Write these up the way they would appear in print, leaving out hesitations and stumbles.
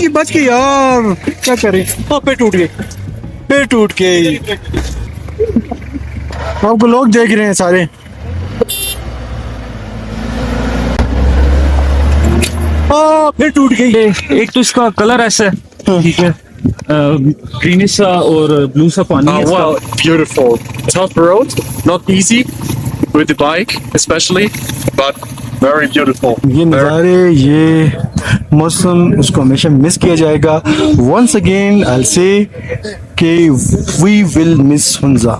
बच गई यार, क्या करें। पैर टूट गए, पैर टूट गए। आपको लोग देख रहे हैं सारे। फिर टूट गई। एक तो इसका कलर ऐसा है, ठीक है, ग्रीनिश सा और ब्लू सा पानी है इसका। Wow, beautiful. Tough road, not easy with the bike, especially, but very beautiful. ये नज़ारे, ये मौसम, उसको हमेशा मिस किया जाएगा। Once again, I'll say कि we will miss Hunza.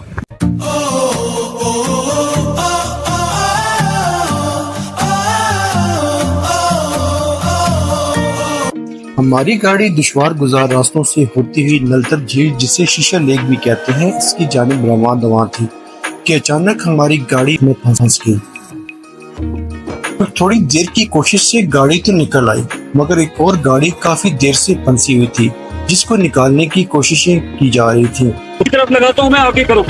हमारी गाड़ी दुश्वार गुजार रास्तों से होती हुई नलतर झील, जिसे शीशा लेक भी कहते हैं, इसकी जानिब रवां दवां थी कि अचानक हमारी गाड़ी में फंस गई। थोड़ी देर की कोशिश से गाड़ी तो निकल आई, मगर एक और गाड़ी काफी देर से फंसी हुई थी, जिसको निकालने की कोशिशें की जा रही थी। एक तरफ लगाता हूँ मैं, आगे करो।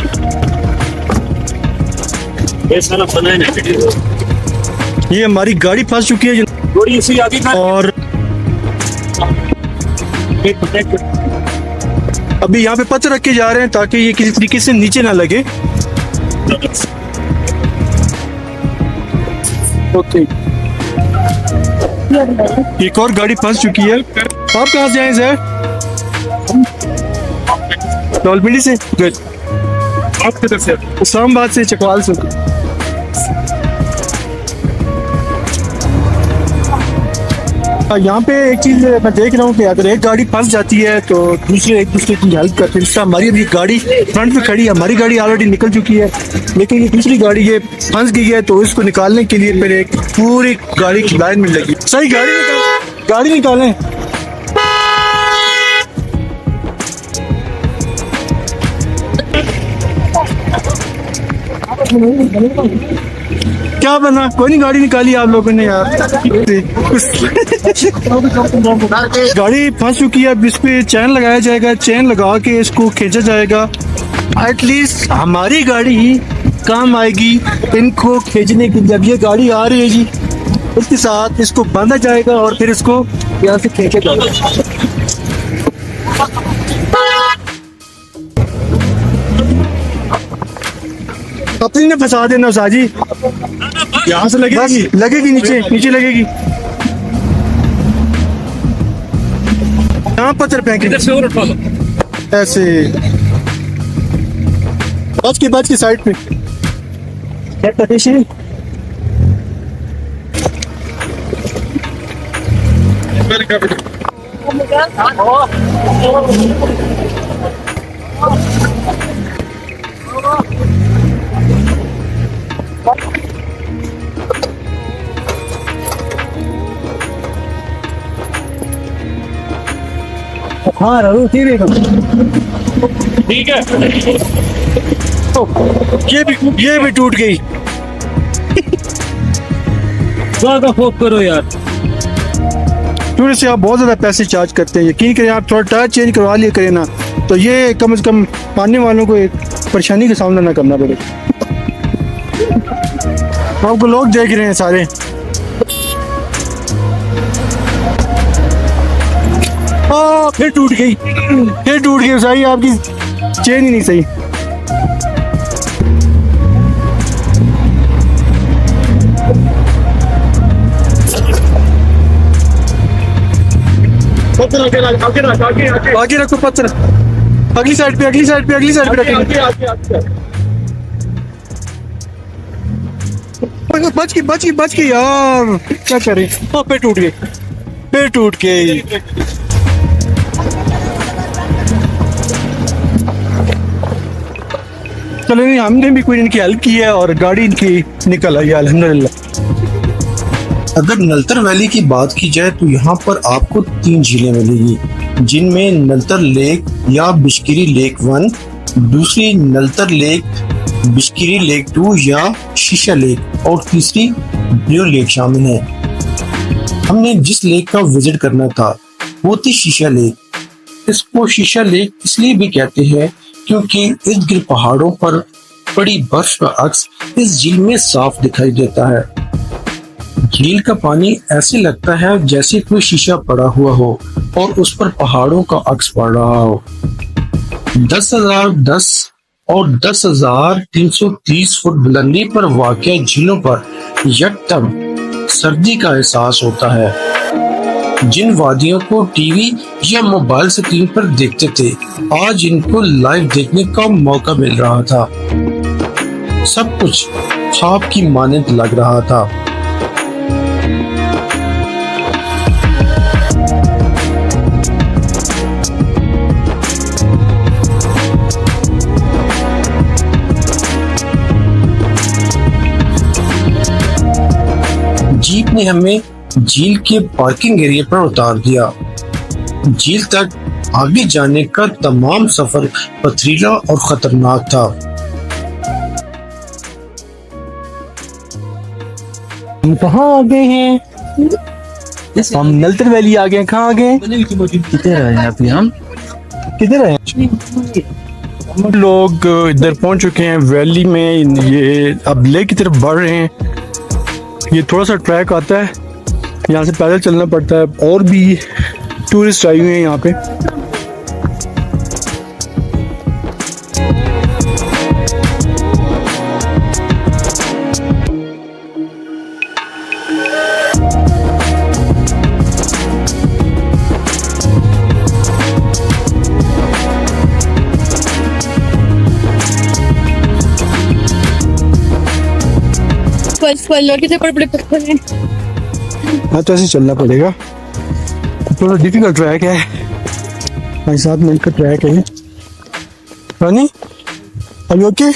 ये हमारी गाड़ी फंस चुकी है थोड़ी इसी आगे कर। और अभी यहाँ पे पत्थर रखे जा रहे हैं ताकि ये किसी तरीके से नीचे ना लगे। ओके, एक और गाड़ी फंस चुकी है। आप कहाँ से आए सर? रावलपिंडी से। गुड। आप किधर से? इस्लामाबाद से, चकवाल से। यहाँ पे एक चीज मैं देख रहा हूँ कि अगर एक गाड़ी फंस जाती है तो दूसरे एक दूसरे की हेल्प करते हैं। जिसका हमारी अभी गाड़ी फ्रंट में खड़ी है, हमारी गाड़ी ऑलरेडी निकल चुकी है, लेकिन ये दूसरी गाड़ी ये फंस गई है, तो इसको निकालने के लिए फिर एक पूरी गाड़ी की लाइन में लगी। सही, गाड़ी निकालें। क्या बना? कोई नहीं, गाड़ी निकाली आप लोगों ने यार। गाड़ी फंस चुकी है, अब इस पे चैन लगाया जाएगा, चैन लगा के इसको खींचा जाएगा। एटलीस्ट हमारी गाड़ी ही काम आएगी इनको खींचने की। जब ये गाड़ी आ रही है जी, उसके साथ इसको बांधा जाएगा और फिर इसको यहाँ से खींचा जाएगा। अपनी ने फंसा देना साजी, यहाँ से लगेगी नीचे लगेगी। यहाँ पत्थर फेंके ऐसे, बच के साइड पे। हाँ रारू, ठीक है। ये भी टूट गई। ज्यादा फोक करो यार। टूट से आप बहुत ज्यादा पैसे चार्ज करते हैं। यकीन करें, आप थोड़ा टायर चेंज करवा लिया करें ना, तो ये कम से कम पाने वालों को एक परेशानी का सामना ना करना पड़े। आपको लोग देख रहे हैं सारे। फिर टूट गई सही, आपकी चेन ही नहीं सही। आगे रखो पत्थर, अगली साइड पे रखेंगे। बच गई यार, क्या करें। पैर टूट गए। चलो नहीं, हमने भी कोई इनकी हेल्प की है और गाड़ी इनकी निकल आई अल्हम्दुलिल्लाह। अगर नलतर वैली की बात की जाए तो यहाँ पर आपको 3 झीलें मिलेगी, जिनमें नलतर लेक या बिश्किरी लेक 1, दूसरी नलतर लेक, बिश्किरी लेक 2 या शीशा लेक, और तीसरी ब्लू लेक शामिल है। हमने जिस लेक का विजिट करना था वो थी शीशा लेक। इसको शीशा लेक इसलिए भी कहते हैं क्योंकि इर्द गिर्द पहाड़ों पर बड़ी बर्फ का अक्स इस झील में साफ दिखाई देता है। झील का पानी ऐसे लगता है जैसे कोई शीशा पड़ा हुआ हो और उस पर पहाड़ों का अक्स पड़ रहा हो। 10,010 और 10,330 फुट बुलंदी पर वाक़या झीलों पर यकदम सर्दी का एहसास होता है। जिन वादियों को टीवी या मोबाइल स्क्रीन पर देखते थे, आज इनको लाइव देखने का मौका मिल रहा था। सब कुछ ख्वाब की मानंद लग रहा था। जीप ने हमें झील के पार्किंग एरिया पर उतार दिया। झील तक आगे जाने का तमाम सफर पथरीला और खतरनाक था। हम कहाँ आ गए हैं? हम नलतर वैली आ गए। कहाँ आ गए? किधर आए अभी हम? किधर आए? हम लोग इधर पहुंच चुके हैं वैली में। ये अब लेक की तरफ बढ़ रहे हैं। ये थोड़ा सा ट्रैक आता है, यहाँ से पैदल चलना पड़ता है। और भी टूरिस्ट आए हुए हैं यहाँ पे। कितने बड़े बड़े पत्थर हैं। हाँ, तो ऐसे चलना पड़ेगा। थोड़ा डिफिकल्ट ट्रैक है। 5-7 मिनट का ट्रैक है। रानी, आर यू ओके?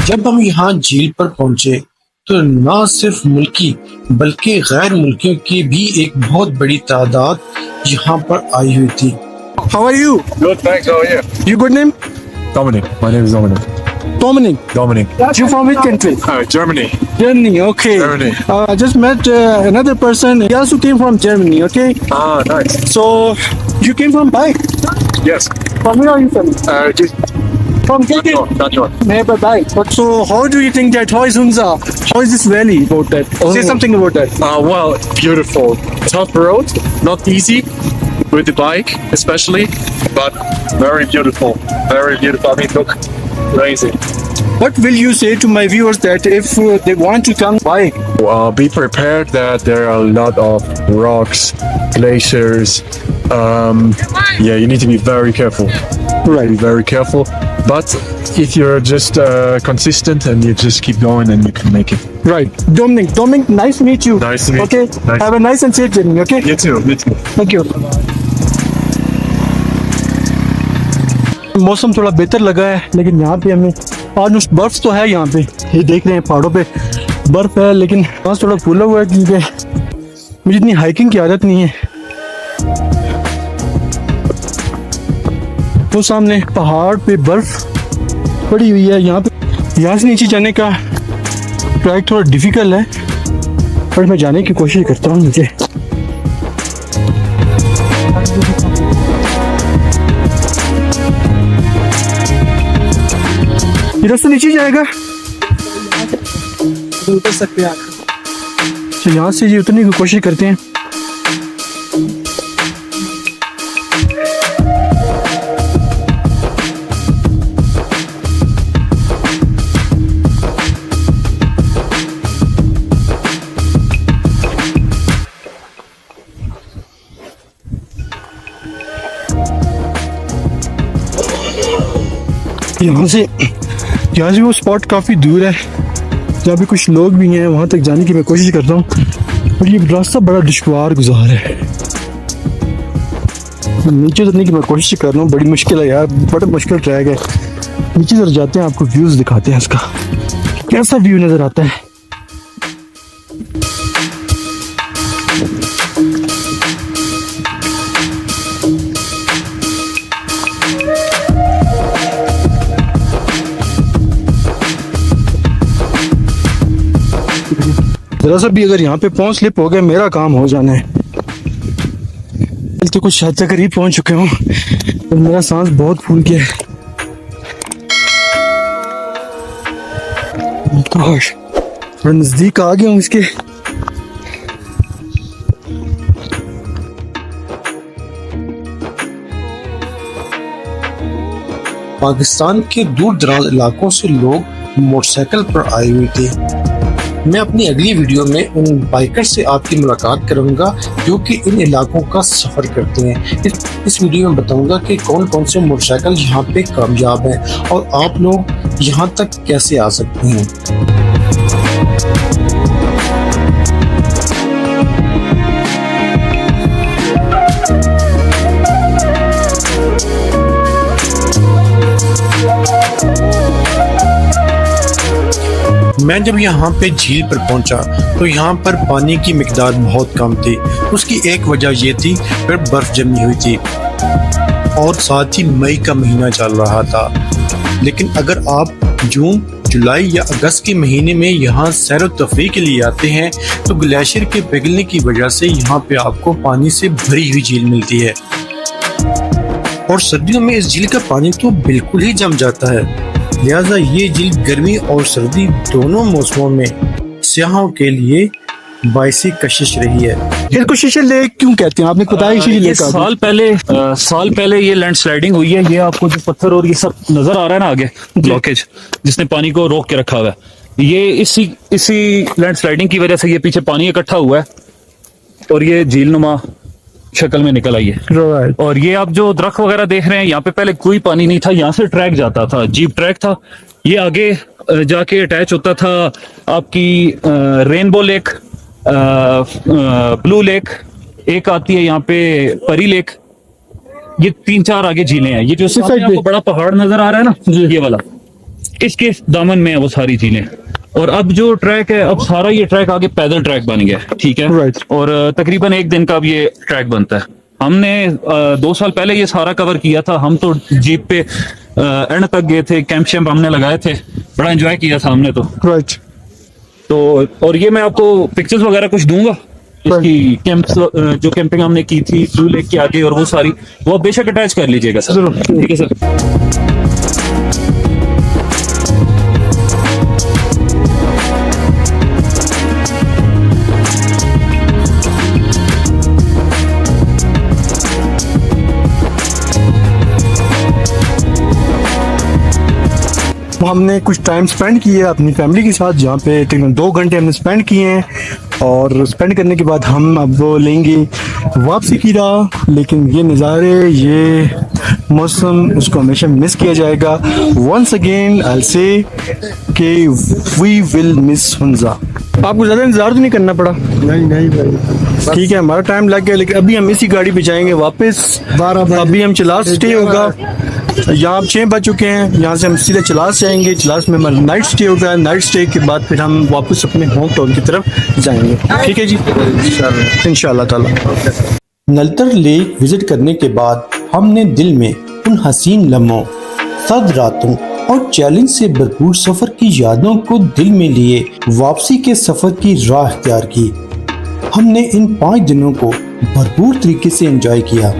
जब हम यहाँ झील पर पहुंचे तो न सिर्फ मुल्की बल्कि गैर मुल्कियों की भी एक बहुत बड़ी तादाद यहाँ पर आई हुई थी। How are you? Good, thanks. How are you? You good name? Dominic. My name is Dominic. Dominic. Dominic. You from which country? Germany. Germany. Okay. Germany. I just met another person. He also came from Germany. Okay. Ah, nice. So you came from bike. Yes. From where are you from? Just From not Turkey. sure. Not sure. Never bike. But so how do you think that? How is Hunza? How is this valley about that? Say something about that. Well, beautiful. Tough road, not easy with the bike, especially, but very beautiful. Very beautiful. I mean, look, amazing. What will you say to my viewers that if they want to come bike? Be prepared that there are a lot of rocks, glaciers. Yeah, you need to be very careful. Right. Be very careful. But if you're just consistent and you just keep going, then you can make it. Right. Dominic, nice to meet you. Nice to meet okay. you. Nice. Have a nice and safe journey, okay? You too. You too. Thank you. मौसम थोड़ा बेहतर लगा है, लेकिन यहाँ पे हमें आज बर्फ तो है। यहाँ पे ये देख रहे हैं पहाड़ों पे बर्फ है, लेकिन सांस थोड़ा फूला हुआ है क्योंकि मुझे इतनी हाइकिंग की आदत नहीं है। वो सामने पहाड़ पे बर्फ पड़ी हुई है। यहाँ पे यहाँ से नीचे जाने का ट्रैक थोड़ा डिफिकल्ट है, पर मैं जाने की कोशिश करता हूँ नीचे। ये रास्ता नीचे जाएगा। उतर सकते हैं। तो यहाँ से ये उतरने की कोशिश करते हैं। यहाँ से वो स्पॉट काफ़ी दूर है, जहाँ पे कुछ लोग भी हैं। वहाँ तक जाने की मैं कोशिश करता हूँ, और ये रास्ता बड़ा दुश्वार गुजार है। नीचे उतरने की मैं कोशिश कर रहा हूँ, बड़ी मुश्किल है यार, बड़ा मुश्किल ट्रैक है। नीचे जरा जाते हैं, आपको व्यूज़ दिखाते हैं इसका कैसा व्यू नज़र आता है। जरा सा भी अगर यहाँ पे पाँव स्लिप हो गया मेरा काम हो जाना है। तो कुछ हद तक करीब पहुंच चुके हूँ और मेरा सांस बहुत फूल गया है। गोश, थोड़ा नजदीक आ गया हूँ इसके। पाकिस्तान के दूर दराज इलाकों से लोग मोटरसाइकिल पर आए हुए थे। मैं अपनी अगली वीडियो में उन बाइकर से आपकी मुलाकात करूंगा जो कि इन इलाकों का सफ़र करते हैं। इस वीडियो में बताऊंगा कि कौन कौन से मोटरसाइकिल यहाँ पे कामयाब हैं और आप लोग यहाँ तक कैसे आ सकते हैं। मैं जब यहाँ पे झील पर पहुँचा तो यहाँ पर पानी की मिकदार बहुत कम थी। उसकी एक वजह ये थी फिर बर्फ जमी हुई थी और साथ ही मई का महीना चल रहा था। लेकिन अगर आप जून, जुलाई या अगस्त के महीने में यहाँ सैर व तफरीह के लिए आते हैं तो ग्लेशियर के पिघलने की वजह से यहाँ पे आपको पानी से भरी हुई झील मिलती है और सर्दियों में इस झील का पानी तो बिल्कुल ही जम जाता है। लिहाजा ये झील गर्मी और सर्दी दोनों मौसमों में सियाहों के लिए बाइसी कशिश रही है। इसको शीशे लेक क्यों कहते हैं? आपने बताया शीशे ये लेक। साल पहले ये लैंडस्लाइडिंग हुई है। ये आपको जो पत्थर और ये सब नजर आ रहा है ना आगे ब्लॉकेज जिसने पानी को रोक के रखा हुआ है, ये इसी लैंडस्लाइडिंग की वजह से ये पीछे पानी इकट्ठा हुआ है और ये झीलनुमा शक्ल में निकल आई है। और ये आप जो दरख्त वगैरह देख रहे हैं यहाँ पे पहले कोई पानी नहीं था। यहाँ से ट्रैक जाता था, जीप ट्रैक था। ये आगे जाके अटैच होता था आपकी रेनबो लेक, ब्लू लेक, एक आती है यहाँ पे परी लेक। ये 3-4 आगे झीलें हैं। ये जो सामने आपको बड़ा पहाड़ नजर आ रहा है ना, ये वाला, इसके दामन में है वो सारी झीलें। और अब जो ट्रैक है, अब सारा ये ट्रैक आगे पैदल ट्रैक बन गया है, ठीक है। और तकरीबन 1 दिन का अब ये ट्रैक बनता है। हमने 2 साल पहले ये सारा कवर किया था। हम तो जीप पे एंड तक गए थे, कैंप शैम्प हमने लगाए थे, बड़ा एंजॉय किया था हमने तो। और ये मैं आपको पिक्चर्स वगैरह कुछ दूंगा इसकी कैंप जो कैंपिंग हमने की थी ब्लू लेक के आगे, और वो सारी वो आप बेशक अटैच कर लीजिएगा सर। ठीक है सर। हमने कुछ टाइम स्पेंड किया अपनी फैमिली के साथ, जहाँ पे तकरीबन 2 घंटे हमने स्पेंड किए हैं। और स्पेंड करने के बाद हम अब वो लेंगे वापसी की राह। लेकिन ये नज़ारे, ये मौसम, उसको हमेशा मिस किया जाएगा। वंस अगेन आई से कि वी विल मिस हुंजा। आपको ज़्यादा इंतजार तो नहीं करना पड़ा? नहीं भाई, ठीक है, हमारा टाइम लग गया। लेकिन अभी हम इसी गाड़ी पे जाएंगे वापस। अभी हम चलास स्टे होगा। यहाँ 6 बज चुके हैं। यहाँ से हम सीधे चलास जाएंगे। चलास में हमारा नाइट स्टे होगा। नाइट स्टे के बाद फिर हम वापस अपने होम टाउन की तरफ जाएंगे। ठीक है जी, इंशाल्लाह ताला। नलतर लेक विजिट करने के बाद हमने दिल में उन हसीन लम्हों, सर्द रातों और चैलेंज से भरपूर सफर की यादों को दिल में लिए वापसी के सफर की राह इख्तियार की। हमने इन 5 दिनों को भरपूर तरीके से एंजॉय किया।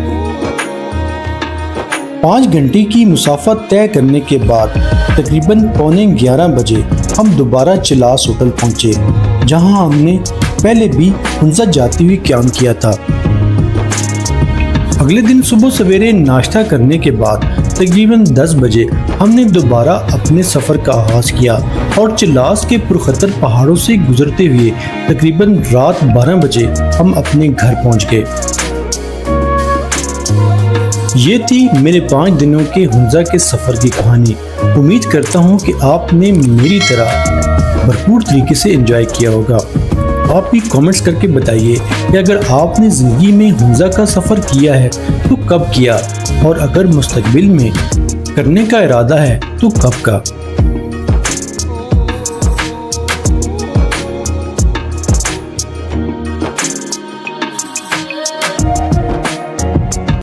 5 घंटे की मुसाफत तय करने के बाद तकरीबन 11:15 बजे हम दोबारा चिलास होटल पहुंचे, जहां हमने पहले भी हुंजा जाते हुए क्याम किया था। अगले दिन सुबह सवेरे नाश्ता करने के बाद तकरीबन 10 बजे हमने दोबारा अपने सफ़र का आगाज़ किया और चिलास के पुरखतर पहाड़ों से गुजरते हुए तकरीबन रात 12 बजे हम अपने घर पहुंच गए। ये थी मेरे 5 दिनों के हुंजा के सफ़र की कहानी। उम्मीद करता हूँ कि आपने मेरी तरह भरपूर तरीके से एंजॉय किया होगा। आप भी कमेंट्स करके बताइए कि अगर आपने ज़िंदगी में हुंजा का सफ़र किया है तो कब किया, और अगर मुस्तकबिल में करने का इरादा है तो कब का।